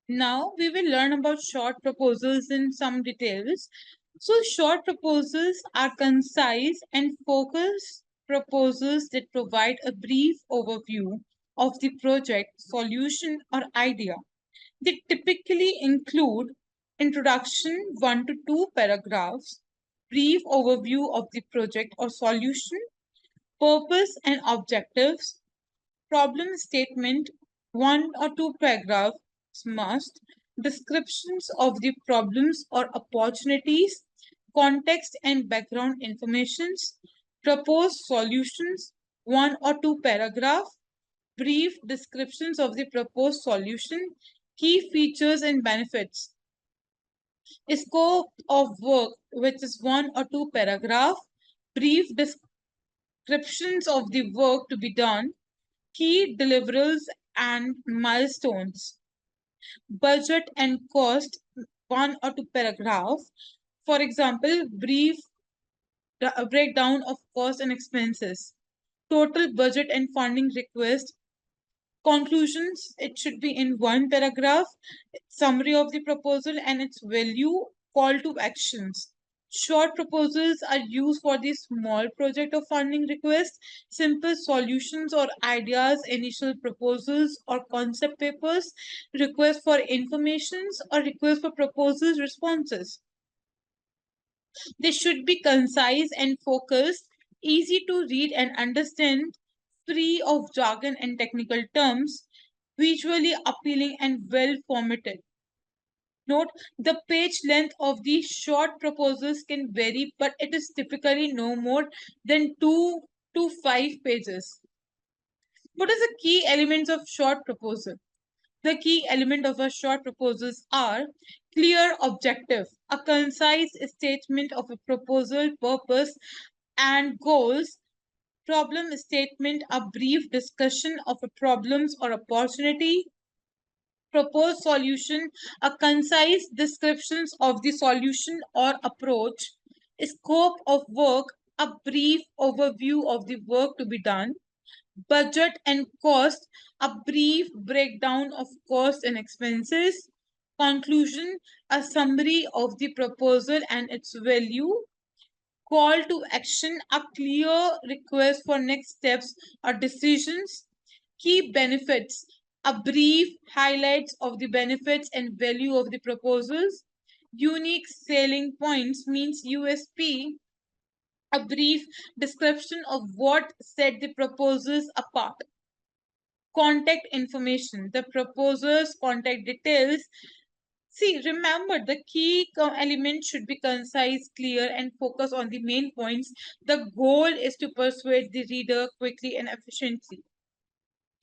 Now we will learn about short proposals in some details. So short proposals are concise and focused proposals that provide a brief overview of the project, solution, or idea. They typically include introduction, 1 to 2 paragraphs, brief overview of the project or solution, purpose and objectives, problem statement, 1 or 2 paragraphs must, descriptions of the problems or opportunities, context and background informations, proposed solutions, 1 or 2 paragraph, brief descriptions of the proposed solution, key features and benefits, scope of work, which is 1 or 2 paragraph, brief descriptions of the work to be done, key deliverables and milestones, budget and cost, 1 or 2 paragraph. For example, brief breakdown of cost and expenses, total budget and funding request, conclusions, it should be in 1 paragraph, summary of the proposal and its value, call to actions. Short proposals are used for the small project or funding request, simple solutions or ideas, initial proposals or concept papers, request for informations or request for proposals responses. They should be concise and focused, easy to read and understand, free of jargon and technical terms, visually appealing and well formatted. Note, the page length of these short proposals can vary, but it is typically no more than 2 to 5 pages. What is the key elements of short proposal? The key element of a short proposals are clear objective, a concise statement of a proposal purpose and goals, problem statement, a brief discussion of a problems or opportunity, proposed solution, a concise descriptions of the solution or approach, scope of work, a brief overview of the work to be done, budget and cost, a brief breakdown of cost and expenses, conclusion, a summary of the proposal and its value, call to action, a clear request for next steps or decisions, key benefits, a brief highlights of the benefits and value of the proposals, unique selling points means USP, a brief description of what set the proposals apart. Contact information, the proposer's contact details. See, remember the key element should be concise, clear, and focus on the main points. The goal is to persuade the reader quickly and efficiently.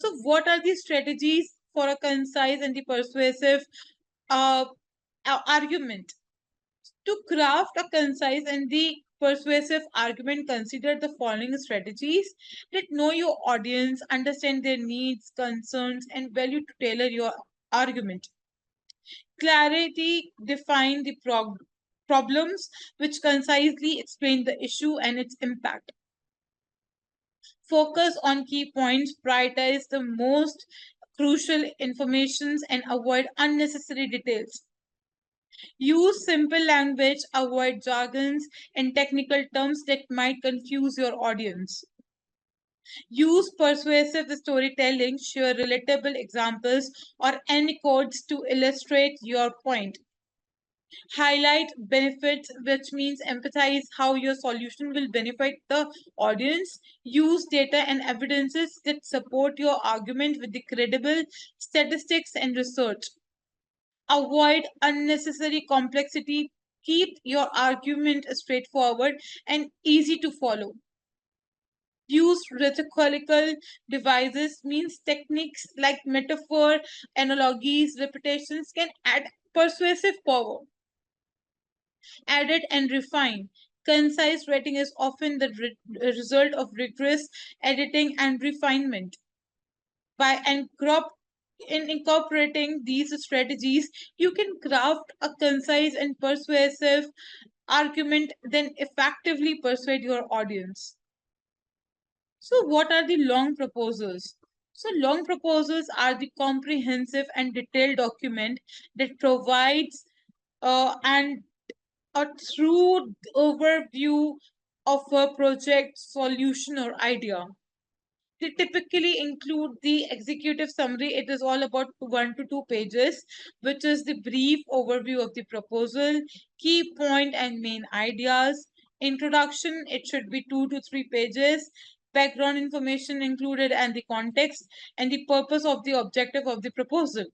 So, what are the strategies for a concise and the persuasive uh, argument? To craft a concise and the persuasive argument, consider the following strategies. Know your audience, understand their needs, concerns, and value to tailor your argument. Clarity, define the problems, which concisely explain the issue and its impact. Focus on key points, prioritize the most crucial informations, and avoid unnecessary details. Use simple language, avoid jargons and technical terms that might confuse your audience. Use persuasive storytelling, share relatable examples or anecdotes to illustrate your point. Highlight benefits, which means emphasize how your solution will benefit the audience. Use data and evidences that support your argument with the credible statistics and research. Avoid unnecessary complexity. Keep your argument straightforward and easy to follow. Use rhetorical devices, means techniques like metaphor, analogies, repetitions can add persuasive power. Added and refine. Concise writing is often the result of rigorous editing and refinement. By incorporating these strategies, you can craft a concise and persuasive argument, then effectively persuade your audience. So, what are the long proposals? So long proposals are the comprehensive and detailed document that provides and a true overview of a project, solution, or idea. They typically include the executive summary. It is all about 1 to 2 pages, which is the brief overview of the proposal, key point and main ideas. Introduction, it should be 2 to 3 pages. Background information included and the context and the purpose of the objective of the proposal.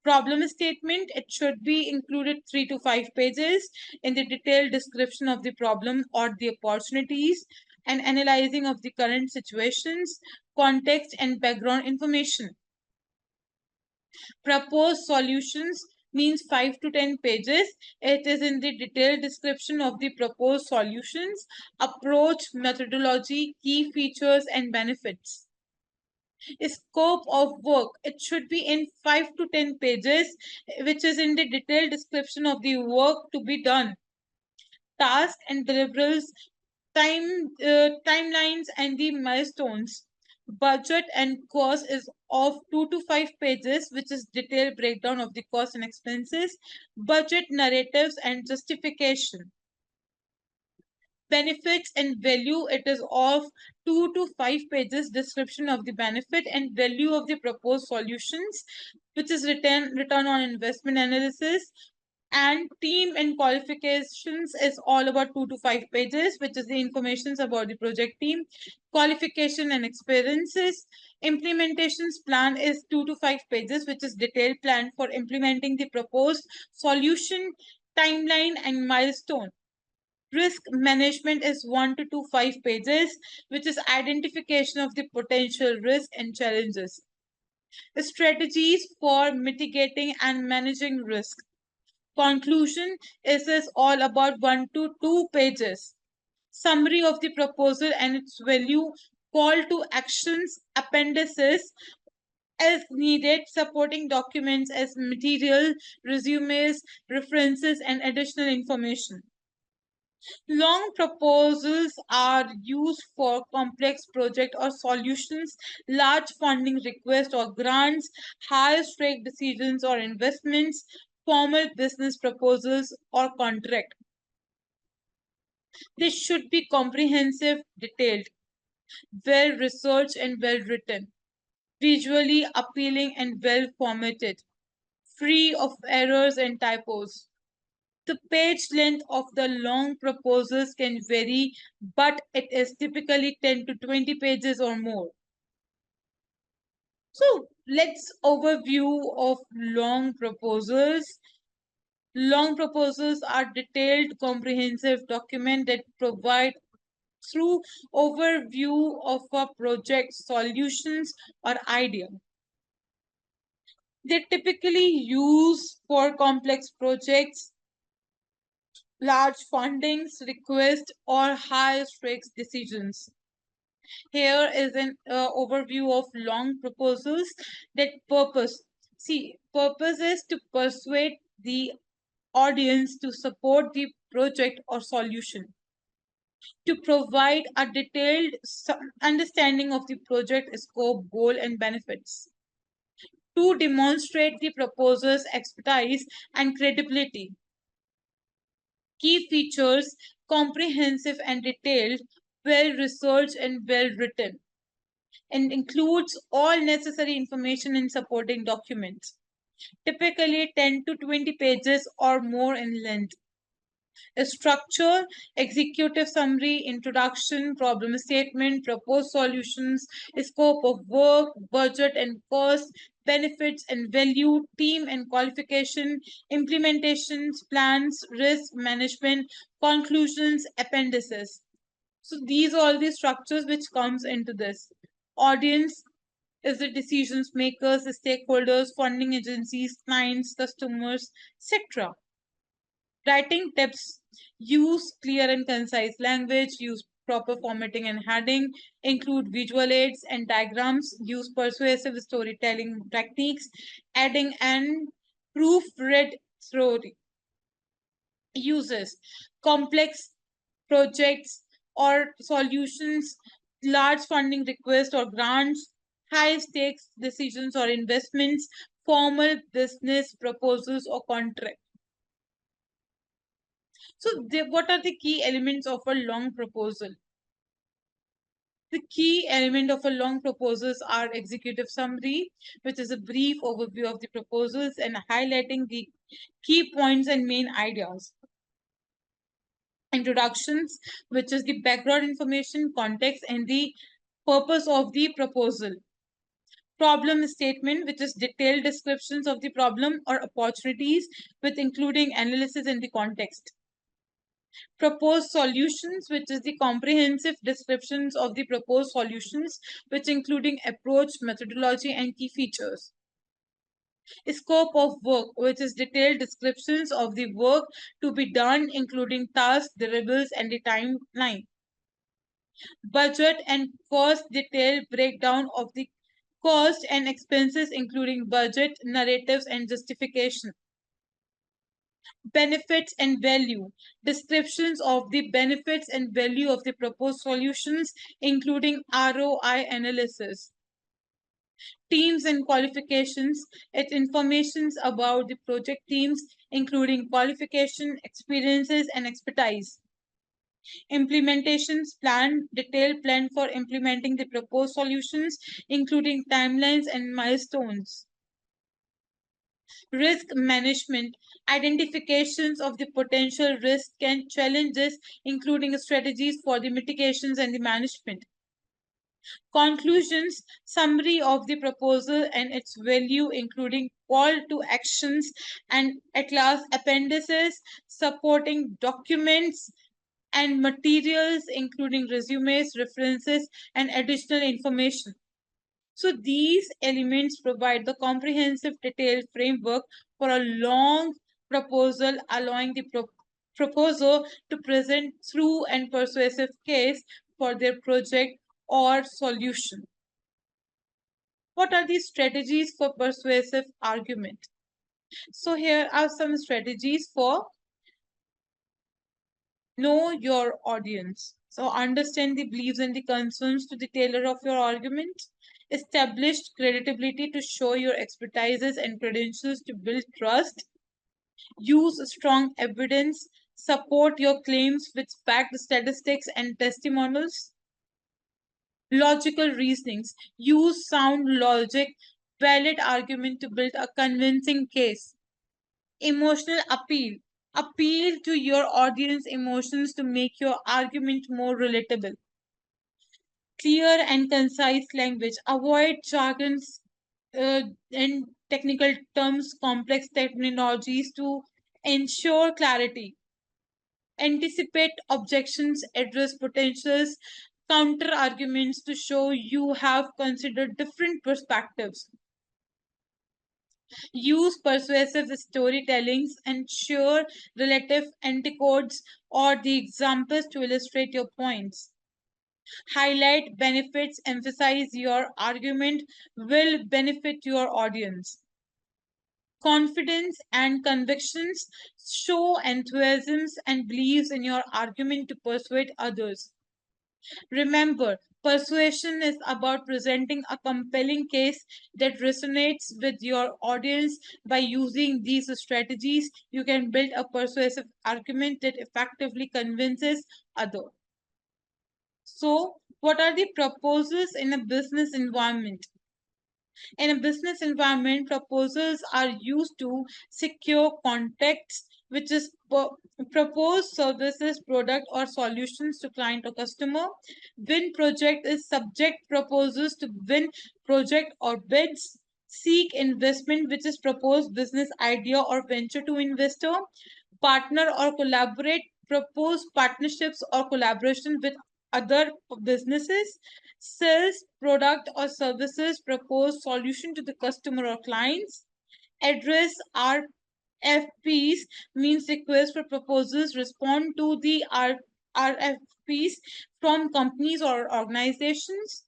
Problem statement, it should be included 3 to 5 pages in the detailed description of the problem or the opportunities and analyzing of the current situations, context and background information. Proposed solutions means 5 to 10 pages. It is in the detailed description of the proposed solutions, approach, methodology, key features and benefits. Scope of work, it should be in 5 to 10 pages, which is in the detailed description of the work to be done. Task and deliverables, timelines and the milestones. Budget and cost is of 2 to 5 pages, which is detailed breakdown of the cost and expenses. Budget, narratives and justification. Benefits and value, it is of 2 to 5 pages description of the benefit and value of the proposed solutions, which is return on investment analysis. And team and qualifications is all about 2 to 5 pages, which is the informations about the project team, qualification and experiences. Implementations plan is 2 to 5 pages, which is detailed plan for implementing the proposed solution, timeline and milestone. Risk management is 1 to 5 pages, which is identification of the potential risk and challenges. Strategies for mitigating and managing risk. Conclusion is all about 1 to 2 pages. Summary of the proposal and its value, call to actions, appendices as needed, supporting documents as material, resumes, references, and additional information. Long proposals are used for complex project or solutions, large funding requests or grants, high-stake decisions or investments, formal business proposals or contract. They should be comprehensive, detailed, well-researched and well-written, visually appealing and well-formatted, free of errors and typos. The page length of the long proposals can vary, but it is typically 10 to 20 pages or more. So let's overview of long proposals. Long proposals are detailed, comprehensive document that provide through overview of a project, solutions or idea. They typically used for complex projects, large fundings, requests, or high stakes decisions. Here is an overview of long proposals. That purpose. See, purpose is to persuade the audience to support the project or solution, to provide a detailed understanding of the project scope, goal, and benefits, to demonstrate the proposer's expertise and credibility. Key features, comprehensive and detailed, well researched and well written, and includes all necessary information in supporting documents, typically 10 to 20 pages or more in length. A structure, executive summary, introduction, problem statement, proposed solutions, scope of work, budget and cost, benefits and value, team and qualification, implementations, plans, risk management, conclusions, appendices. So these are all the structures which comes into this. Audience is the decisions makers, the stakeholders, funding agencies, clients, customers, etc. Writing tips, use clear and concise language, use proper formatting and heading, include visual aids and diagrams, use persuasive storytelling techniques, adding and proofread story. Uses complex projects or solutions, large funding requests or grants, high stakes decisions or investments, formal business proposals or contract. So, what are the key elements of a long proposal? The key element of a long proposals are executive summary, which is a brief overview of the proposals and highlighting the key points and main ideas. Introductions, which is the background information, context, and the purpose of the proposal. Problem statement, which is detailed descriptions of the problem or opportunities with including analysis and the context. Proposed solutions, which is the comprehensive descriptions of the proposed solutions, which including approach, methodology, and key features. Scope of work, which is detailed descriptions of the work to be done, including tasks, deliverables, and the timeline. Budget and cost, detailed breakdown of the cost and expenses, including budget, narratives, and justification. Benefits and value, descriptions of the benefits and value of the proposed solutions, including ROI analysis. Teams and qualifications, it informations about the project teams, including qualification, experiences, and expertise. Implementations plan, detailed plan for implementing the proposed solutions, including timelines and milestones. Risk management, identifications of the potential risks and challenges, including strategies for the mitigations and the management. Conclusions, summary of the proposal and its value, including call to actions and at last appendices, supporting documents and materials, including resumes, references, and additional information. So these elements provide the comprehensive detailed framework for a long proposal, allowing the proposer to present through and persuasive case for their project or solution. What are the strategies for persuasive argument? So here are some strategies for know your audience. So understand the beliefs and the concerns to the tailor of your argument. Established credibility to show your expertises and credentials to build trust. Use strong evidence. Support your claims with fact, statistics, and testimonials. Logical reasonings. Use sound logic, valid argument to build a convincing case. Emotional appeal. Appeal to your audience emotions to make your argument more relatable. Clear and concise language. Avoid jargons and technical terms, complex terminologies to ensure clarity. Anticipate objections, address potentials, counter arguments to show you have considered different perspectives. Use persuasive storytellings and share relative anecdotes or the examples to illustrate your points. Highlight benefits, emphasize your argument will benefit your audience. Confidence and convictions, show enthusiasm and beliefs in your argument to persuade others. Remember, persuasion is about presenting a compelling case that resonates with your audience. By using these strategies, you can build a persuasive argument that effectively convinces others. So, what are the proposals in a business environment? In a business environment, proposals are used to secure contacts, which is propose services, product, or solutions to client or customer. Win project is subject proposals to win project or bids. Seek investment, which is proposed business idea or venture to investor. Partner or collaborate, propose partnerships or collaboration with other businesses. Sells product or services, propose solution to the customer or clients. Address RFPs means request for proposals, respond to the RFPs from companies or organizations.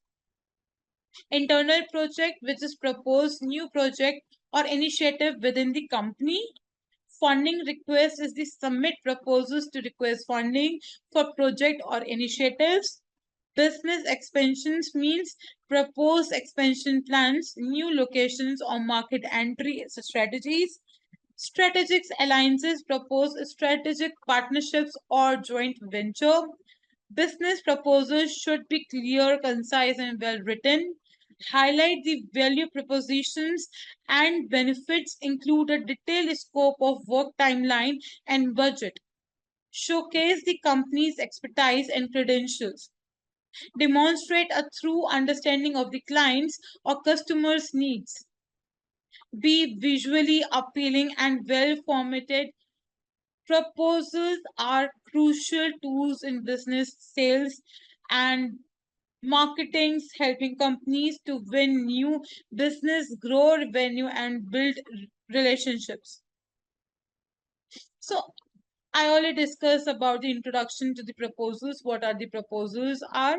Internal project, which is proposed new project or initiative within the company. Funding request is the submit proposals to request funding for project or initiatives. Business expansions means proposed expansion plans, new locations or market entry strategies. Strategic alliances propose strategic partnerships or joint venture. Business proposals should be clear, concise, and well written. Highlight the value propositions and benefits, include a detailed scope of work timeline and budget. Showcase the company's expertise and credentials. Demonstrate a true understanding of the client's or customer's needs. Be visually appealing and well formatted. Proposals are crucial tools in business sales and marketing, helping companies to win new business, grow revenue, and build relationships. So I already discussed about the introduction to the proposals. What are the proposals are?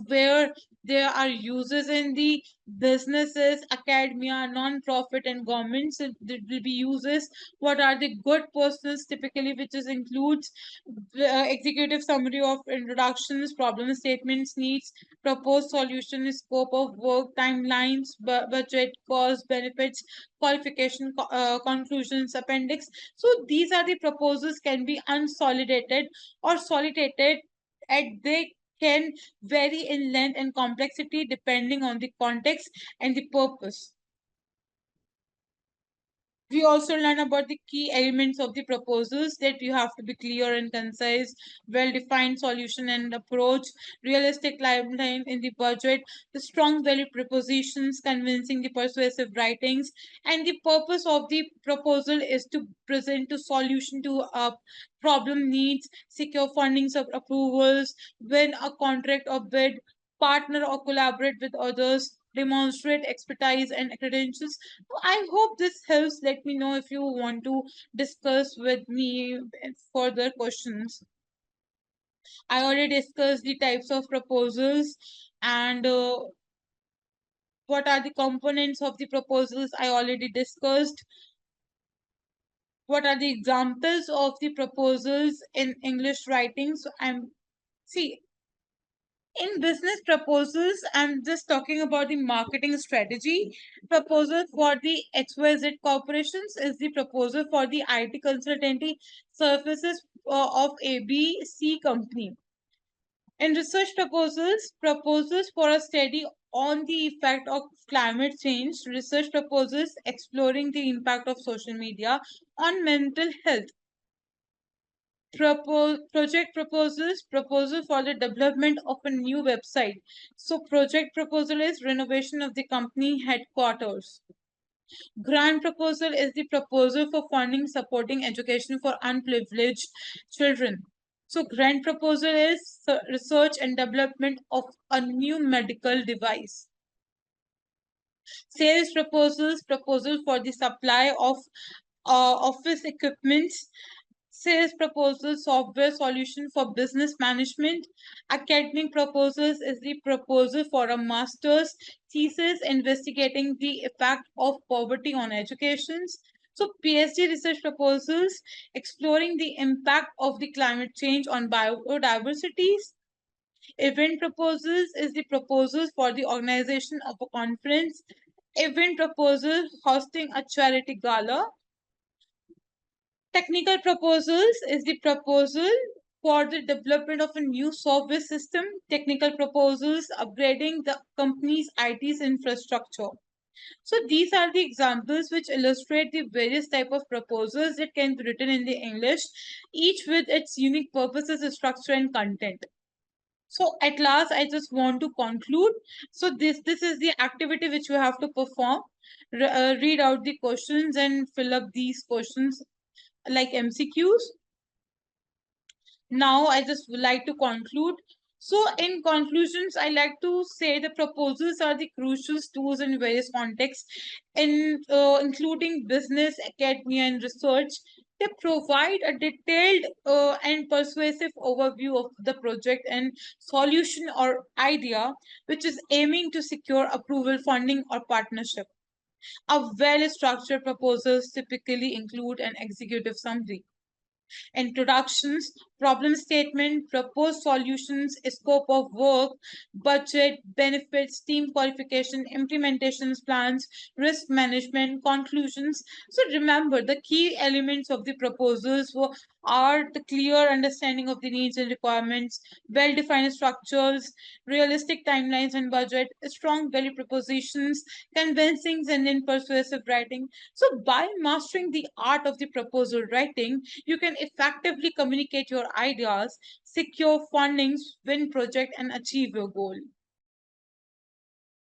Where there are uses in the businesses, academia, non-profit, and governments. There will be uses. What are the good persons typically, which is includes executive summary of introductions, problem statements, needs, proposed solution, scope of work, timelines, budget, cost, benefits, qualification, conclusions, appendix. So these are the proposals can be unsolidated or solidated at they can vary in length and complexity depending on the context and the purpose. We also learn about the key elements of the proposals, that you have to be clear and concise, well-defined solution and approach, realistic timeline in the budget, the strong value propositions, convincing the persuasive writings, and the purpose of the proposal is to present a solution to a problem needs, secure fundings of approvals, win a contract or bid, partner or collaborate with others, demonstrate expertise and credentials. I hope this helps. Let me know if you want to discuss with me further questions. I already discussed the types of proposals and what are the components of the proposals. I already discussed. What are the examples of the proposals in English writing? So I'm see in business proposals, I'm just talking about the marketing strategy. Proposal for the XYZ corporations is the proposal for the IT consultancy services of ABC company. In research proposals, proposals for a study on the effect of climate change, research proposals exploring the impact of social media on mental health. Project proposals, proposal for the development of a new website. So project proposal is renovation of the company headquarters. Grant proposal is the proposal for funding supporting education for unprivileged children. So grant proposal is research and development of a new medical device. Sales proposals, proposal for the supply of office equipment. Sales proposal, software solution for business management. Academic proposals is the proposal for a master's thesis investigating the effect of poverty on education. So PhD research proposals exploring the impact of the climate change on biodiversities. Event proposals is the proposals for the organization of a conference. Event proposal hosting a charity gala. Technical proposals is the proposal for the development of a new software system. Technical proposals upgrading the company's IT infrastructure. So these are the examples which illustrate the various type of proposals that can be written in the English, each with its unique purposes, structure, and content. So at last, I just want to conclude. So this is the activity which you have to perform. Read out the questions and fill up these questions like MCQs. Now I just would like to conclude. So in conclusions, I like to say the proposals are the crucial tools in various contexts, including business, academia, and research. They provide a detailed and persuasive overview of the project and solution or idea, which is aiming to secure approval, funding, or partnership. A well-structured proposals typically include an executive summary, introductions, problem statement, proposed solutions, scope of work, budget, benefits, team qualification, implementations plans, risk management, conclusions. So remember, the key elements of the proposals are the clear understanding of the needs and requirements, well-defined structures, realistic timelines and budget, strong value propositions, convincing and then persuasive writing. So by mastering the art of the proposal writing, you can effectively communicate your ideas, secure fundings, win project, and achieve your goal.